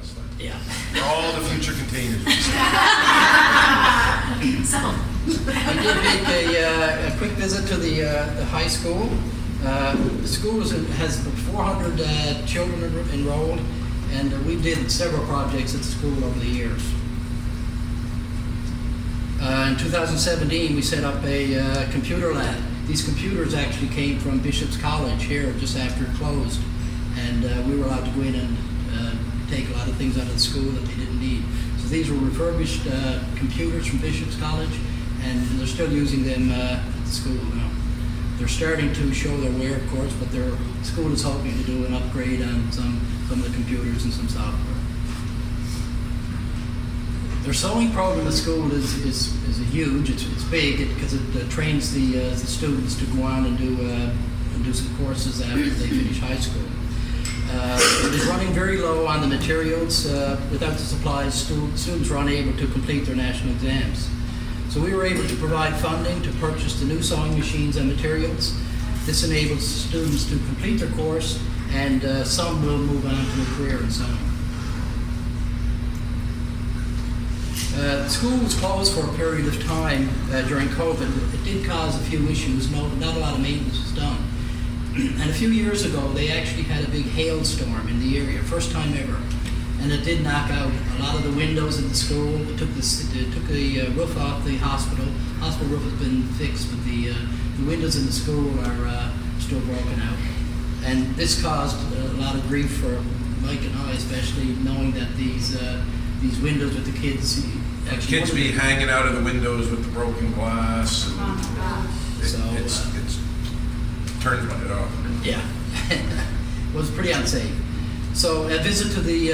this thing. Yeah. For all the future containers we sell. I did make a quick visit to the high school. The school has 400 children enrolled, and we did several projects at the school over the years. In 2017, we set up a computer lab. These computers actually came from Bishop's College here just after it closed, and we were allowed to go in and take a lot of things out of the school that they didn't need. So these were refurbished computers from Bishop's College, and they're still using them at the school now. They're starting to show their wear, of course, but their school is hoping to do an upgrade on some of the computers and some software. Their sewing program at school is huge. It's big because it trains the students to go on and do some courses after they finish high school. It is running very low on the materials. Without the supplies, students are unable to complete their national exams. So we were able to provide funding to purchase the new sewing machines and materials. This enables students to complete their course, and some will move on to a career in sewing. The school was closed for a period of time during COVID. It did cause a few issues. Not a lot of maintenance was done. And a few years ago, they actually had a big hailstorm in the area, first time ever. And it did knock out a lot of the windows in the school. It took the roof off the hospital. Hospital roof has been fixed, but the windows in the school are still broken out. And this caused a lot of grief for Mike and I, especially knowing that these windows with the kids actually... Kids be hanging out of the windows with the broken glass. And it's turns my head off. Yeah. It was pretty unsafe. So a visit to the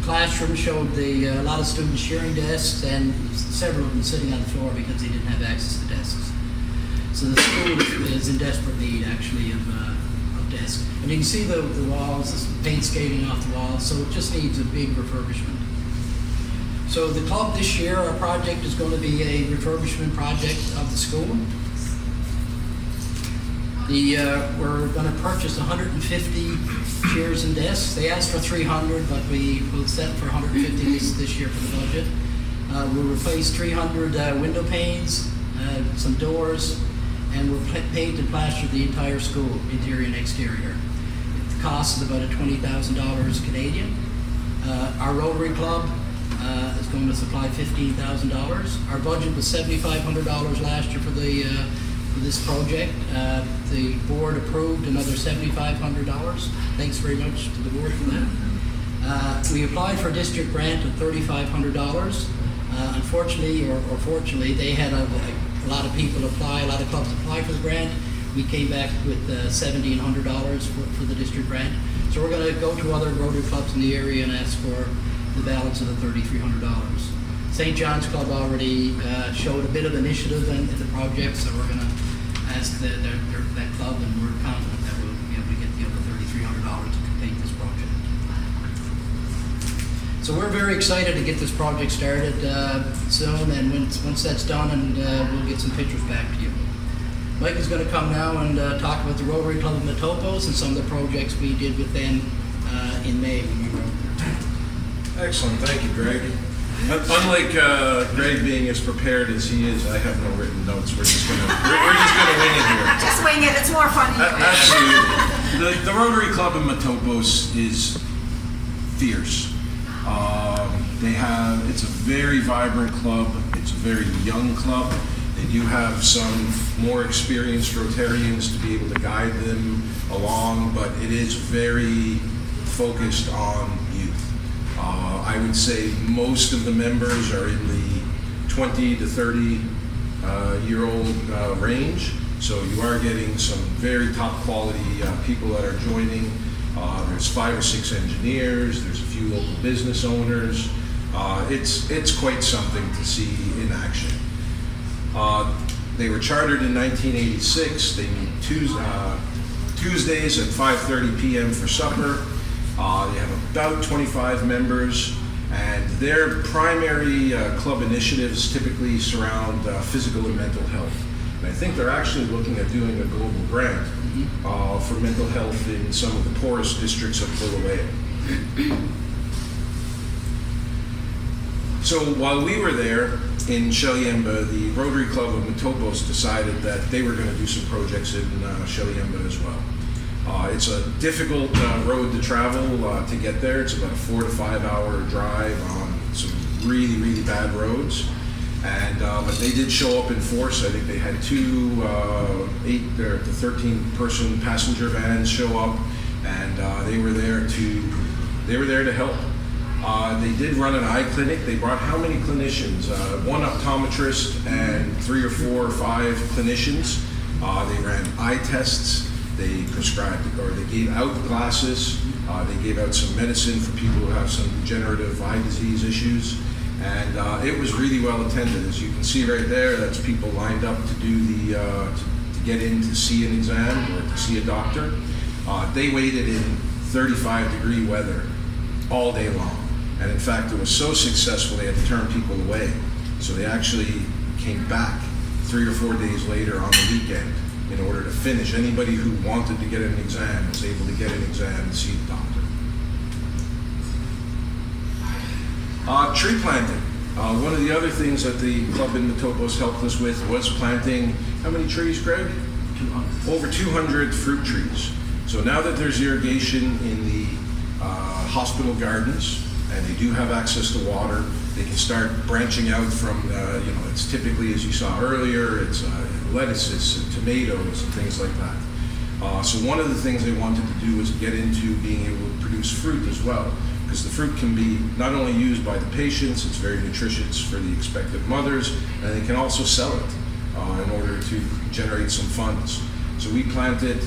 classroom showed a lot of students sharing desks, and several of them sitting on the floor because they didn't have access to desks. So the school is in desperate need, actually, of desks. And you can see the walls, there's paint skating off the walls, so it just needs a big refurbishment. So the club this year, our project is going to be a refurbishment project of the school. We're going to purchase 150 chairs and desks. They asked for 300, but we will set for 150 this year for the budget. We'll replace 300 window panes, some doors, and we'll paint and plaster the entire school, interior and exterior. The cost is about $20,000 Canadian. Our Rotary Club is going to supply $15,000. Our budget was $7,500 last year for this project. The board approved another $7,500. Thanks very much to the board for that. We applied for a district grant of $3,500. Unfortunately, or fortunately, they had a lot of people apply, a lot of clubs apply for the grant. We came back with $1,700 for the district grant. So we're going to go to other Rotary clubs in the area and ask for the balance of the $3,300. St. John's Club already showed a bit of initiative in the project, so we're going to ask that club, and we're confident that we'll be able to get the other $3,300 to complete this project. So we're very excited to get this project started soon, and once that's done, and we'll get some pictures back to you. Mike is going to come now and talk about the Rotary Club of Matopos and some of the projects we did with them in May when we were over there. Excellent, thank you, Greg. Unlike Greg being as prepared as he is, I have no written notes. We're just gonna wing it here. Just wing it. It's more fun. Absolutely. The Rotary Club in Matopos is fierce. It's a very vibrant club. It's a very young club. They do have some more experienced Rotarians to be able to guide them along, but it is very focused on youth. I would say most of the members are in the 20 to 30 year old range, so you are getting some very top quality people that are joining. There's 5 or 6 engineers, there's a few local business owners. It's quite something to see in action. They were chartered in 1986. They meet Tuesdays at 5:30 p.m. for supper. They have about 25 members, and their primary club initiatives typically surround physical and mental health. And I think they're actually looking at doing a global grant for mental health in some of the poorest districts of Kilauea. So while we were there in Sheliemba, the Rotary Club of Matopos decided that they were going to do some projects in Sheliemba as well. It's a difficult road to travel to get there. It's about a 4 to 5 hour drive on some really, really bad roads. And but they did show up in force. I think they had two 8 to 13 person passenger vans show up, and they were there to help. They did run an eye clinic. They brought how many clinicians? One optometrist and 3 or 4 or 5 clinicians. They ran eye tests. They prescribed, or they gave out glasses. They gave out some medicine for people who have some degenerative eye disease issues. And it was really well attended. As you can see right there, that's people lined up to do to get in to see an exam or to see a doctor. They waited in 35-degree weather all day long. And in fact, it was so successful they had to turn people away. So they actually came back 3 or 4 days later on the weekend in order to finish. Anybody who wanted to get an exam was able to get an exam and see the doctor. Tree planting. One of the other things that the club in Matopos helped us with was planting, how many trees, Greg? 200. Over 200 fruit trees. So now that there's irrigation in the hospital gardens, and they do have access to water, they can start branching out from, it's typically, as you saw earlier, it's lettuces and tomatoes and things like that. So one of the things they wanted to do was get into being able to produce fruit as well, because the fruit can be not only used by the patients, it's very nutritious for the expectant mothers, and they can also sell it in order to generate some funds. So we planted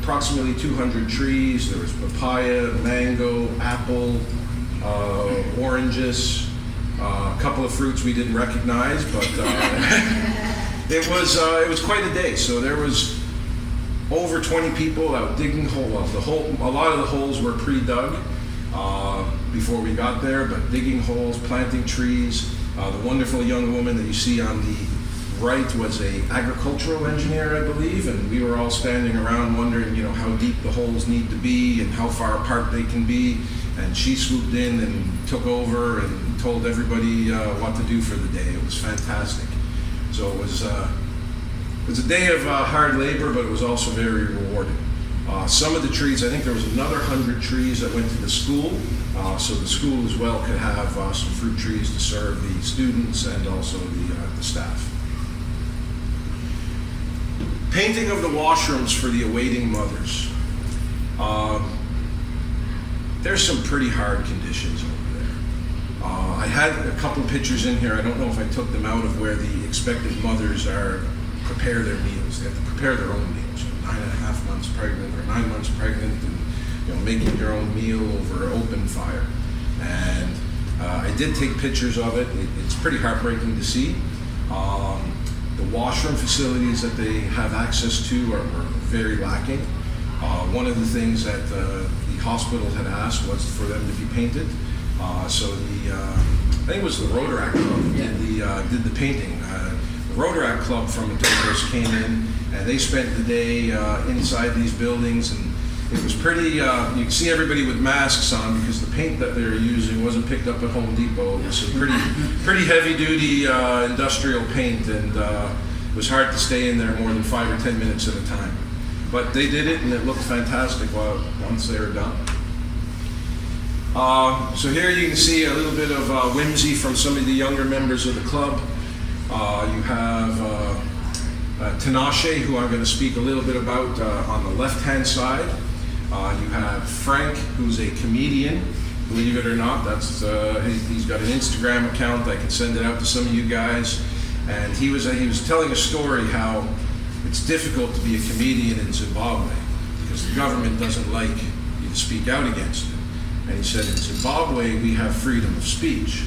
approximately 200 trees. There was papaya, mango, apple, oranges, a couple of fruits we didn't recognize, but it was quite a day. So there was over 20 people out digging holes. A lot of the holes were pre-dug before we got there, but digging holes, planting trees. The wonderful young woman that you see on the right was a agricultural engineer, I believe, and we were all standing around wondering, how deep the holes need to be and how far apart they can be. And she swooped in and took over and told everybody what to do for the day. It was fantastic. So it was a day of hard labor, but it was also very rewarding. Some of the trees, I think there was another 100 trees that went to the school, so the school as well could have some fruit trees to serve the students and also the staff. Painting of the washrooms for the awaiting mothers. There's some pretty hard conditions over there. I had a couple pictures in here. I don't know if I took them out of where the expectant mothers prepare their meals. They have to prepare their own meals. 9.5 months pregnant or 9 months pregnant, and making your own meal over open fire. And I did take pictures of it. It's pretty heartbreaking to see. The washroom facilities that they have access to are very lacking. One of the things that the hospital had asked was for them to be painted. So I think it was the Rotaract Club did the painting. The Rotaract Club from Matopos came in, and they spent the day inside these buildings, and it was pretty, you can see everybody with masks on because the paint that they were using wasn't picked up at Home Depot. It was some pretty heavy-duty industrial paint, and it was hard to stay in there more than 5 or 10 minutes at a time. But they did it, and it looked fantastic once they were done. So here you can see a little bit of whimsy from some of the younger members of the club. You have Tinashe, who I'm going to speak a little bit about on the left-hand side. You have Frank, who's a comedian. Believe it or not, he's got an Instagram account. I can send it out to some of you guys. And he was telling a story how it's difficult to be a comedian in Zimbabwe because the government doesn't like you to speak out against it. And he said, in Zimbabwe, we have freedom of speech.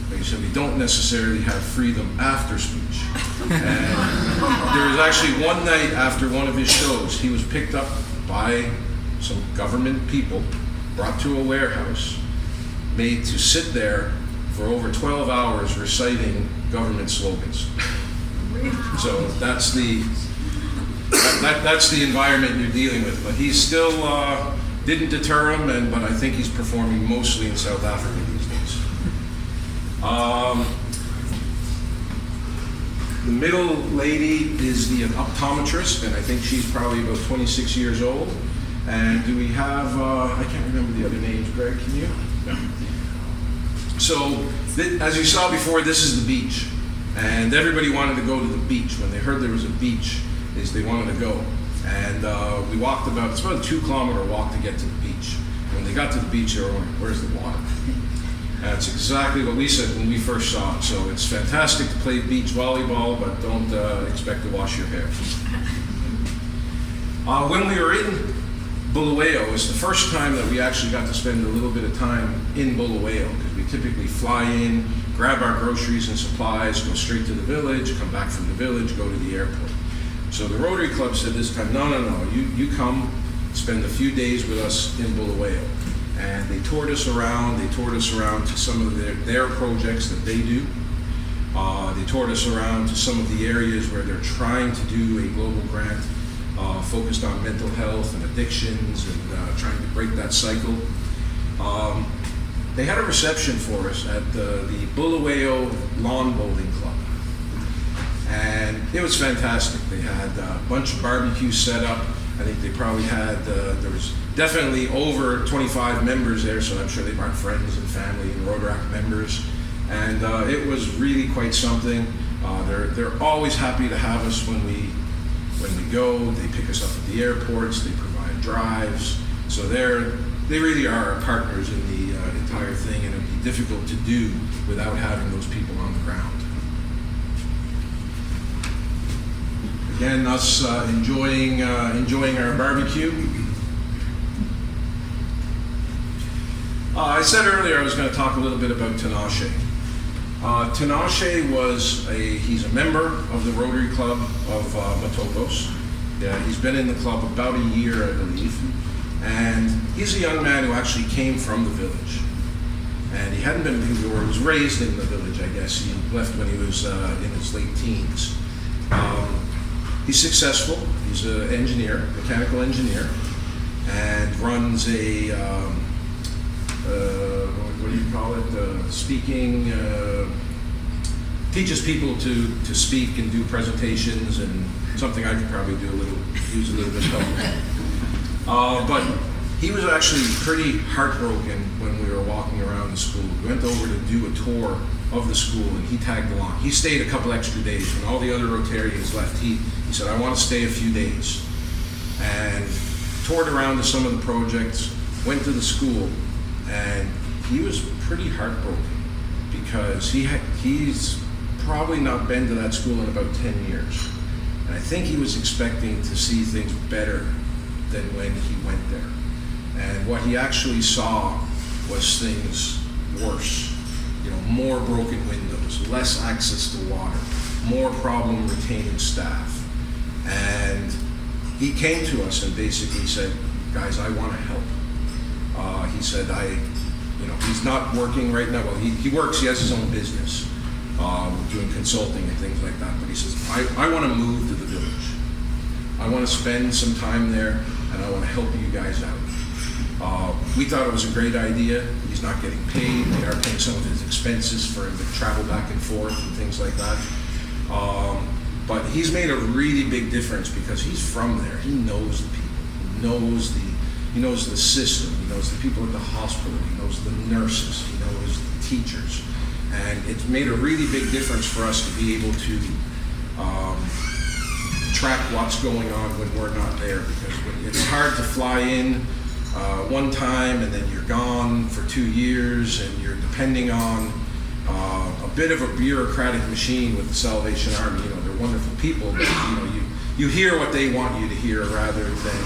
But he said, we don't necessarily have freedom after speech. And there was actually one night after one of his shows, he was picked up by some government people, brought to a warehouse, made to sit there for over 12 hours reciting government slogans. So that's the environment you're dealing with. But he's still didn't deter him, but I think he's performing mostly in South Africa these days. The middle lady is the optometrist, and I think she's probably about 26 years old. And do we have, I can't remember the other names, Greg, can you? No. So, as you saw before, this is the beach. And everybody wanted to go to the beach. When they heard there was a beach, they wanted to go. And we walked it's about a 2-kilometer walk to get to the beach. When they got to the beach, they were wondering, where's the water? And it's exactly what we said when we first saw it. So it's fantastic to play beach volleyball, but don't expect to wash your hair. When we were in Bulawayo, it was the first time that we actually got to spend a little bit of time in Bulawayo, because we typically fly in, grab our groceries and supplies, go straight to the village, come back from the village, go to the airport. So the Rotary Club said this time, no, you come spend a few days with us in Bulawayo. And they toured us around to some of their projects that they do. They toured us around to some of the areas where they're trying to do a global grant focused on mental health and addictions and trying to break that cycle. They had a reception for us at the Bulawayo Lawn Bowling Club. And it was fantastic. They had a bunch of barbecue set up. I think they probably had, there was definitely over 25 members there, so I'm sure they brought friends and family and Rotaract members. And it was really quite something. They're always happy to have us when we go. They pick us up at the airports, they provide drives. So they really are our partners in the entire thing, and it would be difficult to do without having those people on the ground. Again, us enjoying our barbecue. I said earlier I was going to talk a little bit about Tinashe. Tinashe he's a member of the Rotary Club of Matopos. Yeah, he's been in the club about a year, I believe. And he's a young man who actually came from the village. And he was raised in the village, I guess. He left when he was in his late teens. He's successful. He's an engineer, mechanical engineer, and runs a, what do you call it, speaking, teaches people to speak and do presentations, and something I could probably use a little bit of help. But he was actually pretty heartbroken when we were walking around the school. We went over to do a tour of the school, and he tagged along. He stayed a couple extra days. When all the other Rotarians left, he said, I want to stay a few days. And toured around to some of the projects, went to the school, and he was pretty heartbroken because he's probably not been to that school in about 10 years. And I think he was expecting to see things better than when he went there. And what he actually saw was things worse. More broken windows, less access to water, more problem retaining staff. And he came to us and basically said, guys, I want to help. He said, he's not working right now. Well, he works, he has his own business, doing consulting and things like that. But he says, I want to move to the village. I want to spend some time there, and I want to help you guys out. We thought it was a great idea. He's not getting paid. They are paying some of his expenses for him to travel back and forth and things like that. But he's made a really big difference because he's from there. He knows the people. He knows the system. He knows the people at the hospital. He knows the nurses. He knows the teachers. And it's made a really big difference for us to be able to track what's going on when we're not there, because it's hard to fly in one time and then you're gone for 2 years, and you're depending on a bit of a bureaucratic machine with the Salvation Army. They're wonderful people, but you hear what they want you to hear rather than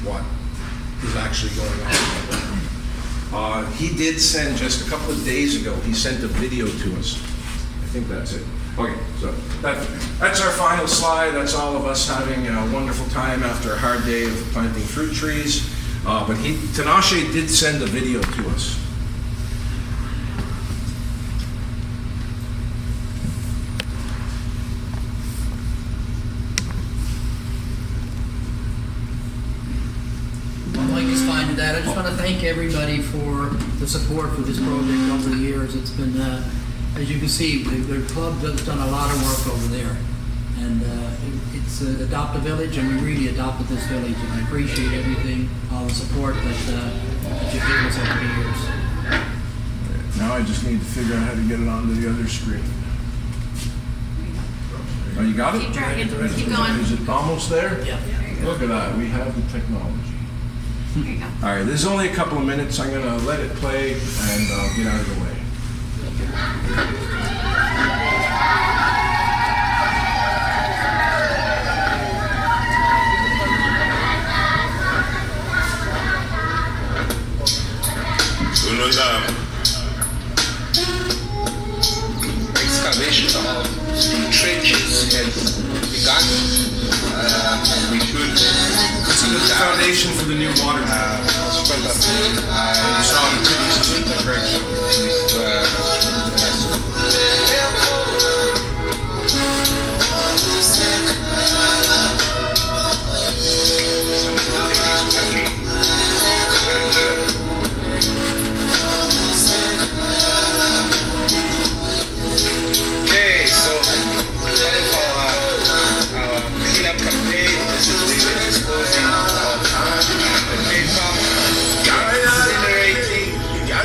what is actually going on. He did send, just a couple of days ago, he sent a video to us. I think that's it. Okay, so that's our final slide. That's all of us having a wonderful time after a hard day of planting fruit trees. But Tinashe did send a video to us. While Mike is finding that, I just want to thank everybody for the support for this project over the years. It's been as you can see, the club has done a lot of work over there. And it's Adopt a Village, and we really adopted this village, and I appreciate everything, all the support that you've given us over the years. Now I just need to figure out how to get it onto the other screen. Oh, you got it? Keep dragging. Keep going. Is it almost there? Yeah. Look at that, we have the technology. There you go. All right, there's only a couple of minutes. I'm gonna let it play and I'll get out of the way. Excavation of the trenches has begun. We should So the foundation for the new water tower. spread up. You saw the previous direction. Okay, so for our cleanup campaign, this is really exposing the paper, incinerating. No,